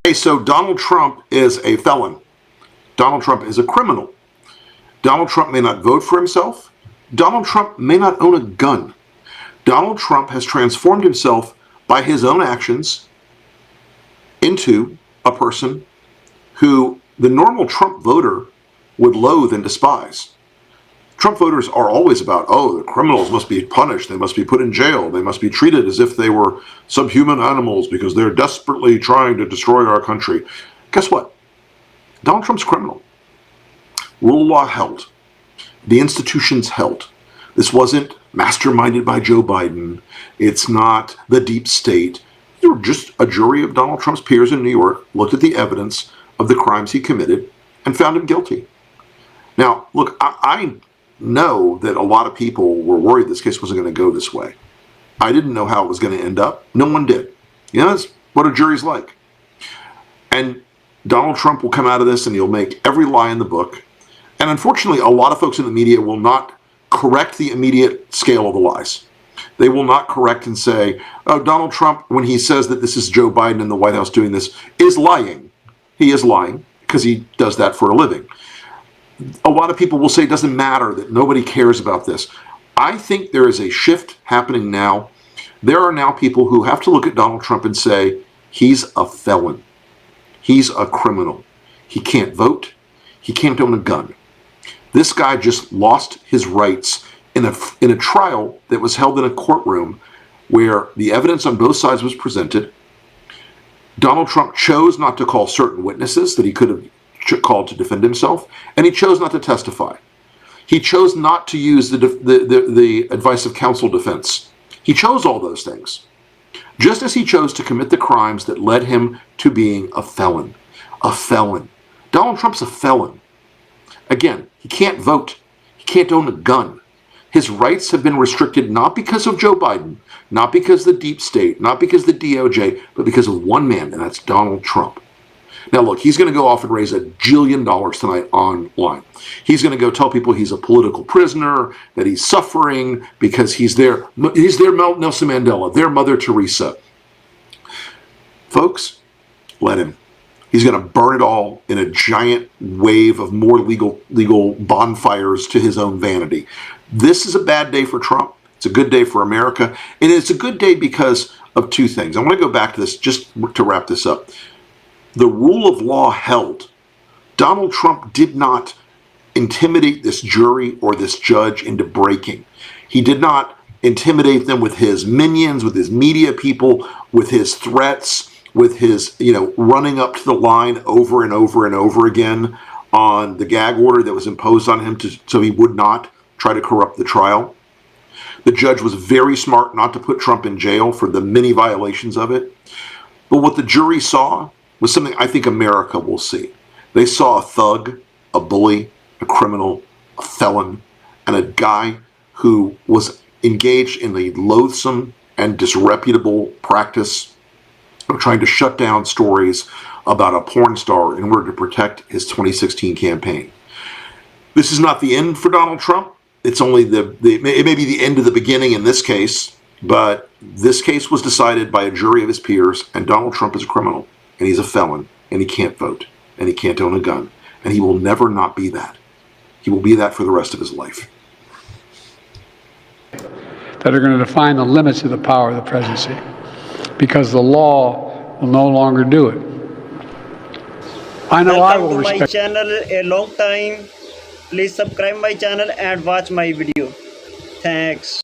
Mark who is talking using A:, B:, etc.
A: Okay, so Donald Trump is a felon. Donald Trump is a criminal. Donald Trump may not vote for himself. Donald Trump may not own a gun. Donald Trump has transformed himself by his own actions into a person who the normal Trump voter would loathe and despise. Trump voters are always about, oh, the criminals must be punished, they must be put in jail, they must be treated as if they were subhuman animals because they're desperately trying to destroy our country. Guess what? Donald Trump's criminal. Rule of law held. The institutions held. This wasn't masterminded by Joe Biden. It's not the deep state. They were just a jury of Donald Trump's peers in New York, looked at the evidence of the crimes he committed, and found him guilty. Now, look, I know that a lot of people were worried this case wasn't going to go this way. I didn't know how it was going to end up. No one did. You know, that's what a jury's like. And Donald Trump will come out of this and he'll make every lie in the book. And unfortunately, a lot of folks in the media will not correct the immediate scale of the lies. They will not correct and say, oh, Donald Trump, when he says that this is Joe Biden in the White House doing this, is lying. He is lying because he does that for a living. A lot of people will say it doesn't matter, that nobody cares about this. I think there is a shift happening now. There are now people who have to look at Donald Trump and say, he's a felon. He's a criminal. He can't vote. He can't own a gun. This guy just lost his rights in a trial that was held in a courtroom where the evidence on both sides was presented. Donald Trump chose not to call certain witnesses that he could have called to defend himself, and he chose not to testify. He chose not to use the advice of counsel defense. He chose all those things, just as he chose to commit the crimes that led him to being a felon. A felon. Donald Trump's a felon. Again, he can't vote. He can't own a gun. His rights have been restricted not because of Joe Biden, not because of the deep state, not because of the DOJ, but because of one man, and that's Donald Trump. Now look, he's going to go off and raise $1 jillion tonight online. He's going to go tell people he's a political prisoner, that he's suffering because he's their Nelson Mandela, their Mother Teresa. Folks, let him. He's going to burn it all in a giant wave of more legal bonfires to his own vanity. This is a bad day for Trump. It's a good day for America. And it's a good day because of two things. I want to go back to this just to wrap this up. The rule of law held. Donald Trump did not intimidate this jury or this judge into breaking. He did not intimidate them with his minions, with his media people, with his threats, with his, running up to the line over and over and over again on the gag order that was imposed on him so he would not try to corrupt the trial. The judge was very smart not to put Trump in jail for the many violations of it. But what the jury saw was something I think America will see. They saw a thug, a bully, a criminal, a felon, and a guy who was engaged in a loathsome and disreputable practice of trying to shut down stories about a porn star in order to protect his 2016 campaign. This is not the end for Donald Trump. It's only it may be the end of the beginning in this case, but this case was decided by a jury of his peers, and Donald Trump is a criminal, and he's a felon, and he can't vote, and he can't own a gun, and he will never not be that. He will be that for the rest of his life.
B: That are going to define the limits of the power of the presidency, because the law will no longer do it. I know I will respect.
C: Welcome to my channel a long time. Please subscribe my channel and watch my video. Thanks.